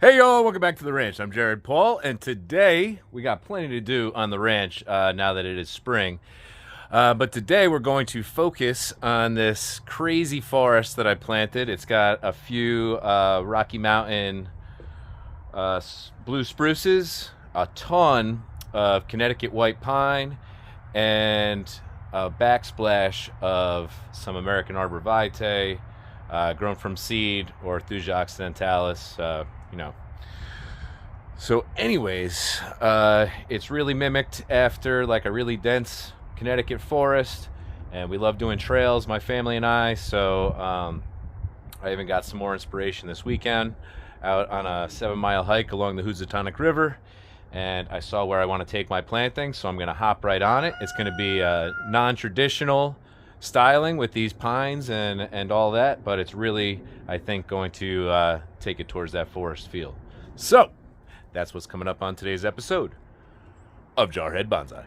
Hey y'all, welcome back to the ranch. I'm Jared Paul, and today we got plenty to do on the ranch now that it is spring. But today we're going to focus on this crazy forest that I planted. It's got a few Rocky Mountain blue spruces, a ton of Connecticut white pine, and a backsplash of some American arborvitae, grown from seed, or Thuja occidentalis. So anyways, it's really mimicked after like a really dense Connecticut forest, and we love doing trails, my family and I. So I even got some more inspiration this weekend out on a 7-mile hike along the Housatonic River, and I saw where I want to take my planting, so I'm going to hop right on it. It's going to be a non-traditional styling with these pines and all that, but it's really, I think, going to take it towards that forest feel. So that's what's coming up on today's episode of Jarhead Bonsai.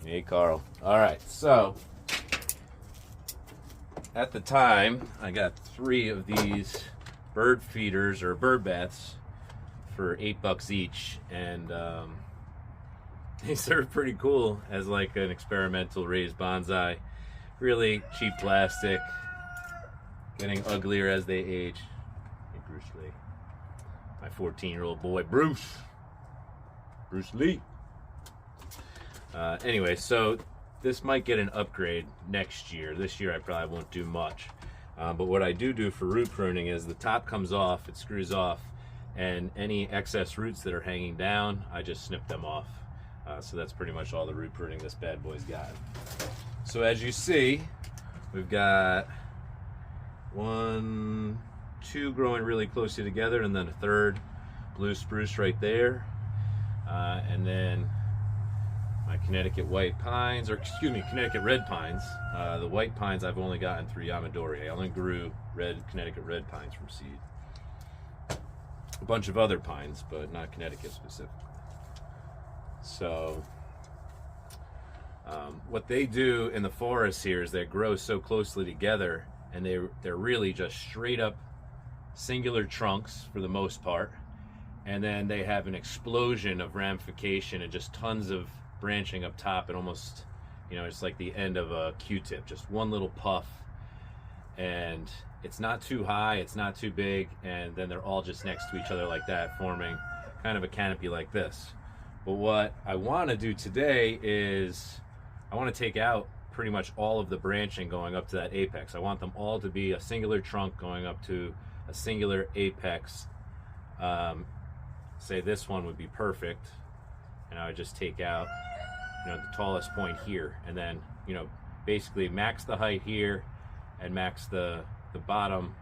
Hey, Carl. All right, so at the time, I got 3 of these bird feeders or bird baths for $8 each, and they serve pretty cool as like an experimental raised bonsai. Really cheap plastic, getting uglier as they age. Hey, Bruce Lee. My 14-year-old boy, Bruce Lee. Anyway, so this might get an upgrade next year. This year I probably won't do much. But what I do for root pruning is the top comes off, it screws off, and any excess roots that are hanging down, I just snip them off. So that's pretty much all the root pruning this bad boy's got. So as you see, we've got 1, 2 growing really closely together, and then a third blue spruce right there. And then my Connecticut white pines, or excuse me, Connecticut red pines. The white pines I've only gotten through Yamadori. I only grew Connecticut red pines from seed. A bunch of other pines, but not Connecticut specific. So what they do in the forest here is they grow so closely together, and they're really just straight up singular trunks for the most part, and then they have an explosion of ramification and just tons of branching up top, and almost, it's like the end of a Q-tip, just one little puff, and it's not too high, it's not too big, and then they're all just next to each other like that, forming kind of a canopy like this. But what I want to do today is I want to take out pretty much all of the branching going up to that apex. I want them all to be a singular trunk going up to a singular apex. Say this one would be perfect, and I would just take out the tallest point here, and then basically max the height here and max the bottom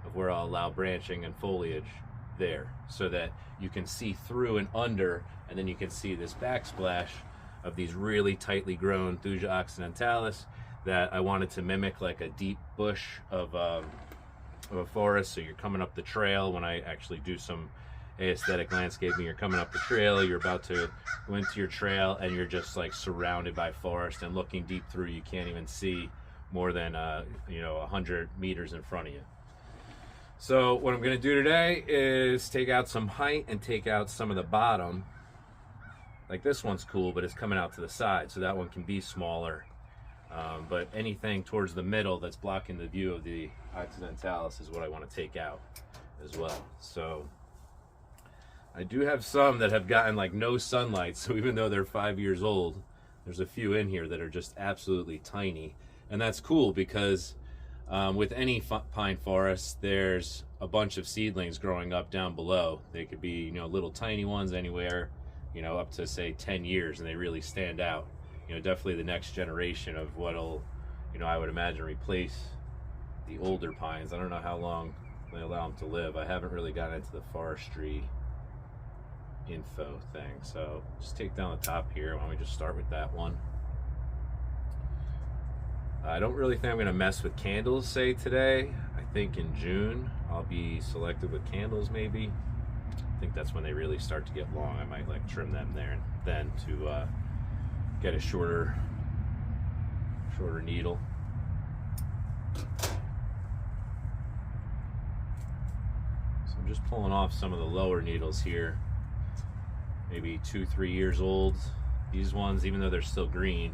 of where I'll allow branching and foliage there, so that you can see through and under, and then you can see this backsplash of these really tightly grown Thuja occidentalis that I wanted to mimic like a deep bush of a forest. So you're coming up the trail, when I actually do some aesthetic landscaping, you're coming up the trail, you're about to go into your trail, and you're just like surrounded by forest, and looking deep through, you can't even see more than 100 meters in front of you. So what I'm going to do today is take out some height and take out some of the bottom. Like this one's cool, but it's coming out to the side, so that one can be smaller. But anything towards the middle that's blocking the view of the occidentalis is what I want to take out as well. So I do have some that have gotten like no sunlight, so even though they're 5 years old, there's a few in here that are just absolutely tiny. And that's cool because with any pine forest, there's a bunch of seedlings growing up down below. They could be, little tiny ones anywhere, up to say 10 years, and they really stand out. Definitely the next generation of what'll, I would imagine replace the older pines. I don't know how long they allow them to live. I haven't really gotten into the forestry info thing. So just take down the top here. Why don't we just start with that one? I don't really think I'm going to mess with candles, say, today. I think in June I'll be selective with candles, maybe. I think that's when they really start to get long. I might like trim them there and then to get a shorter needle. So I'm just pulling off some of the lower needles here, maybe 2-3 years old. These ones, even though they're still green,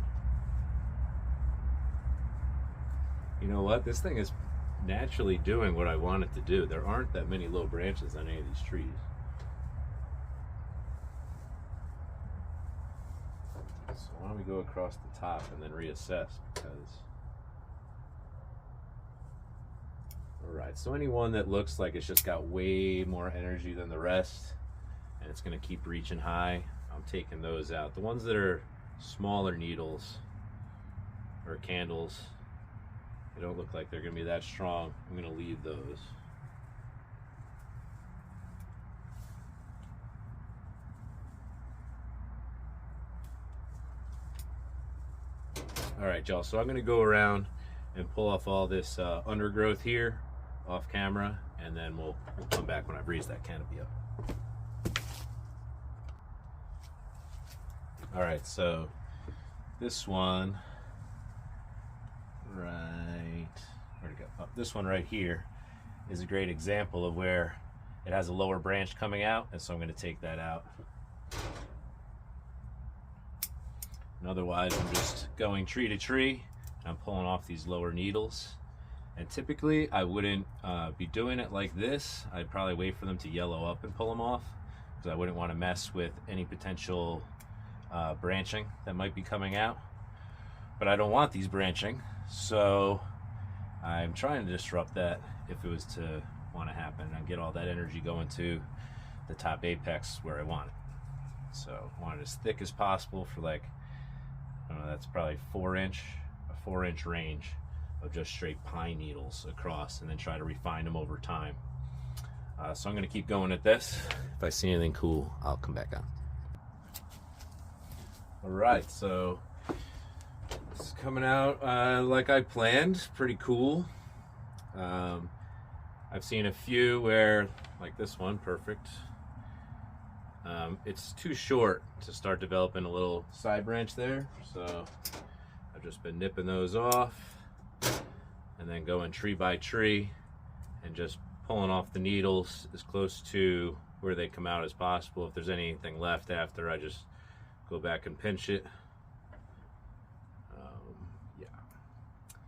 you know what, this thing is naturally doing what I want it to do. There aren't that many low branches on any of these trees. So why don't we go across the top and then reassess, because alright, so anyone that looks like it's just got way more energy than the rest and it's going to keep reaching high, I'm taking those out. The ones that are smaller needles or candles, they don't look like they're going to be that strong. I'm going to leave those. Alright, y'all, so I'm going to go around and pull off all this undergrowth here off camera, and then we'll come back when I breeze that canopy up. Alright, so this one, right, where'd it go? Oh, this one right here is a great example of where it has a lower branch coming out, and so I'm going to take that out. And otherwise, I'm just going tree to tree, and I'm pulling off these lower needles. And typically, I wouldn't be doing it like this. I'd probably wait for them to yellow up and pull them off, because I wouldn't want to mess with any potential branching that might be coming out. But I don't want these branching, so I'm trying to disrupt that if it was to want to happen, and get all that energy going to the top apex where I want it. So I want it as thick as possible for, like, I don't know, that's probably a 4-inch range of just straight pine needles across, and then try to refine them over time. So I'm going to keep going at this. If I see anything cool, I'll come back on. Alright, so it's coming out like I planned. Pretty cool. I've seen a few where, like this one, perfect. It's too short to start developing a little side branch there, so I've just been nipping those off and then going tree by tree and just pulling off the needles as close to where they come out as possible. If there's anything left after, I just go back and pinch it. Yeah.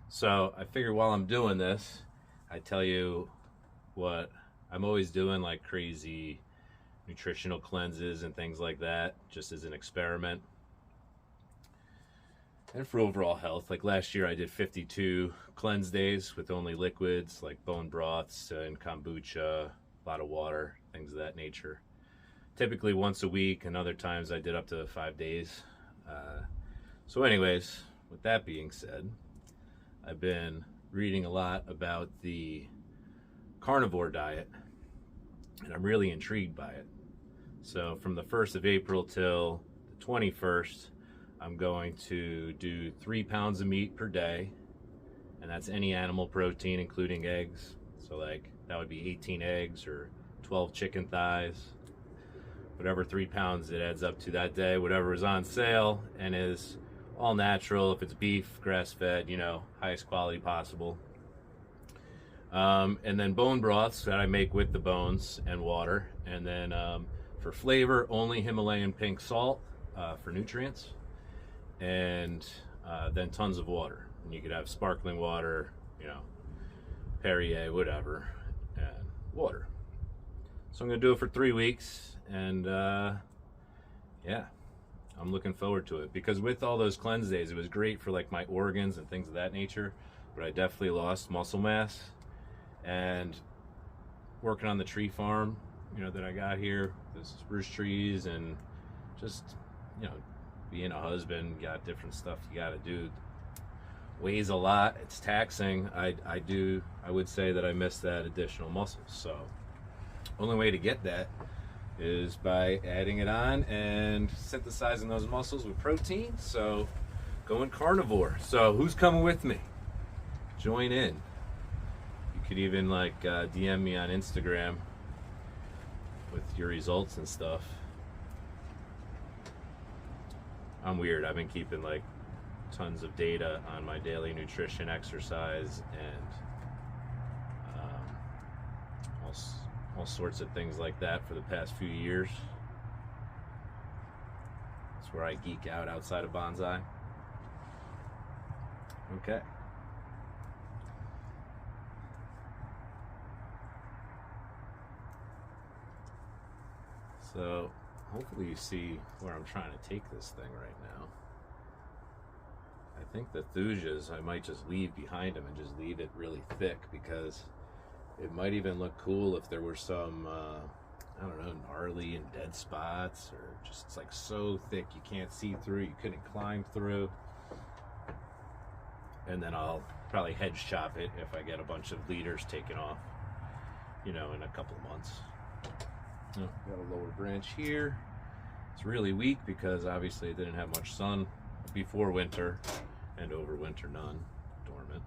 So I figure while I'm doing this, I tell you what I'm always doing, like crazy nutritional cleanses and things like that, just as an experiment and for overall health. Like last year I did 52 cleanse days with only liquids like bone broths and kombucha, a lot of water, things of that nature, typically once a week, and other times I did up to 5 days. So anyways, with that being said, I've been reading a lot about the carnivore diet, and I'm really intrigued by it. So from the 1st of April till the 21st, I'm going to do 3 pounds of meat per day, and that's any animal protein, including eggs. So like that would be 18 eggs or 12 chicken thighs, whatever 3 pounds it adds up to that day, whatever is on sale and is all natural. If it's beef, grass-fed, you know, highest quality possible. And then bone broths that I make with the bones and water, and then for flavor, only Himalayan pink salt for nutrients, and then tons of water. And you could have sparkling water, you know, Perrier, whatever, and water. So I'm gonna do it for 3 weeks, and yeah, I'm looking forward to it, because with all those cleanse days, it was great for like my organs and things of that nature, but I definitely lost muscle mass. And working on the tree farm, you know, that I got here, the spruce trees, and just, you know, being a husband, got different stuff you got to do. Weighs a lot, it's taxing. I would say that I miss that additional muscle. So only way to get that is by adding it on and synthesizing those muscles with protein. So going carnivore. So who's coming with me? Join in. You could even like DM me on Instagram with your results and stuff. I'm weird. I've been keeping like tons of data on my daily nutrition, exercise, and all sorts of things like that for the past few years. That's where I geek out outside of bonsai. Okay. So hopefully you see where I'm trying to take this thing right now. I think the Thujas I might just leave behind them and just leave it really thick, because it might even look cool if there were some, I don't know, gnarly and dead spots, or just it's like so thick you can't see through, you couldn't climb through. And then I'll probably hedge chop it if I get a bunch of leaders taken off, you know, in a couple of months. Oh, got a lower branch here. It's really weak because obviously it didn't have much sun before winter, and over winter none, dormant.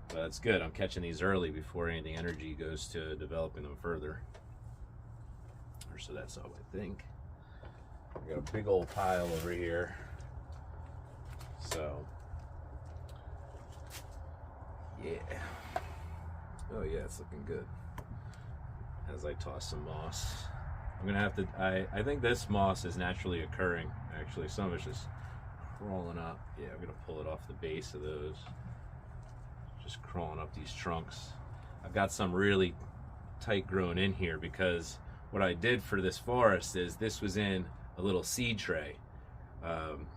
But that's good. I'm catching these early before any of the energy goes to developing them further. Or so that's all I think. I got a big old pile over here. So, yeah. Oh yeah, it's looking good. As I toss some moss, I'm gonna have to, I think this moss is naturally occurring. Actually, some of it's just crawling up. Yeah, I'm gonna pull it off the base of those. Just crawling up these trunks. I've got some really tight grown in here, because what I did for this forest is this was in a little seed tray.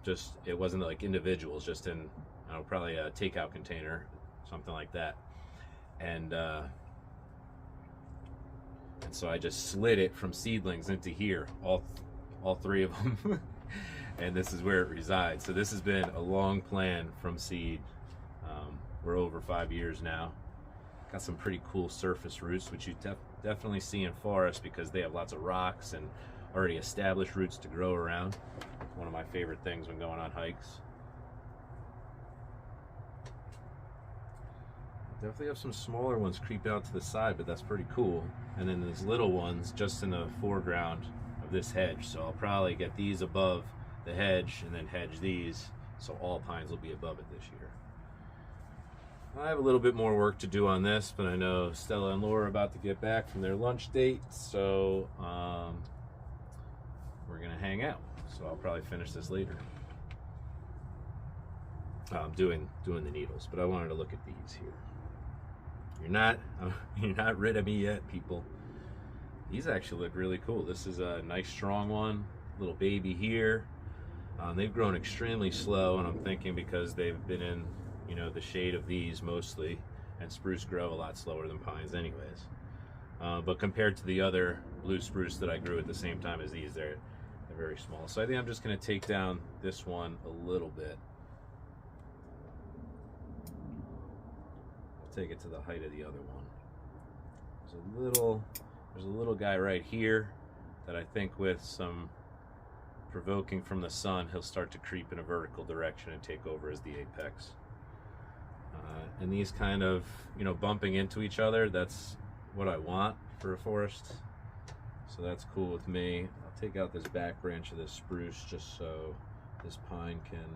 Just, it wasn't like individuals, just in, I don't know, probably a takeout container, something like that. And so I just slid it from seedlings into here, all three of them. And this is where it resides. So this has been a long plan from seed. We're over 5 years now. Got some pretty cool surface roots, which you definitely see in forests, because they have lots of rocks and already established roots to grow around. One of my favorite things when going on hikes. Definitely have some smaller ones creep out to the side, but that's pretty cool. And then there's little ones just in the foreground of this hedge. So I'll probably get these above the hedge and then hedge these, so all pines will be above it this year. I have a little bit more work to do on this, but I know Stella and Laura are about to get back from their lunch date, so we're gonna hang out. So I'll probably finish this later. I'm doing the needles, but I wanted to look at these here. You're not rid of me yet, people. These actually look really cool. This is a nice strong one, little baby here. They've grown extremely slow, and I'm thinking because they've been in, you know, the shade of these mostly, and spruce grow a lot slower than pines anyways. But compared to the other blue spruce that I grew at the same time as these, they're very small. So I think I'm just gonna take down this one a little bit. Take it to the height of the other one. There's a little guy right here that I think with some provoking from the sun, he'll start to creep in a vertical direction and take over as the apex. And these kind of, you know, bumping into each other, that's what I want for a forest. So that's cool with me. I'll take out this back branch of this spruce just so this pine can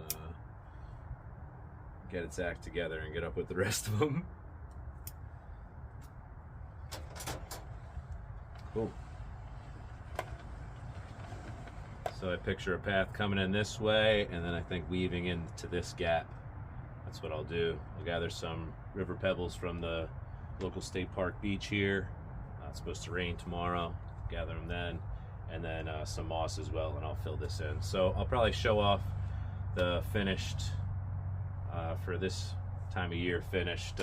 get its act together and get up with the rest of them. Cool. So I picture a path coming in this way, and then I think weaving into this gap. That's what I'll do. I'll gather some river pebbles from the local state park beach here. It's supposed to rain tomorrow. Gather them then, and then some moss as well, and I'll fill this in. So I'll probably show off the finished, for this time of year, finished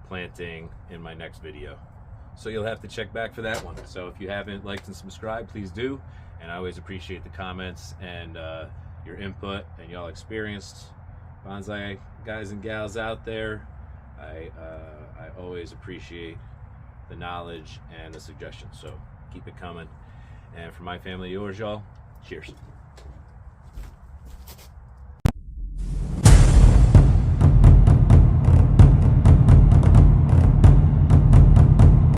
planting in my next video. So you'll have to check back for that one. So if you haven't liked and subscribed, please do. And I always appreciate the comments and your input, and y'all experienced bonsai guys and gals out there. I always appreciate the knowledge and the suggestions. So keep it coming. And for my family, yours, y'all, cheers.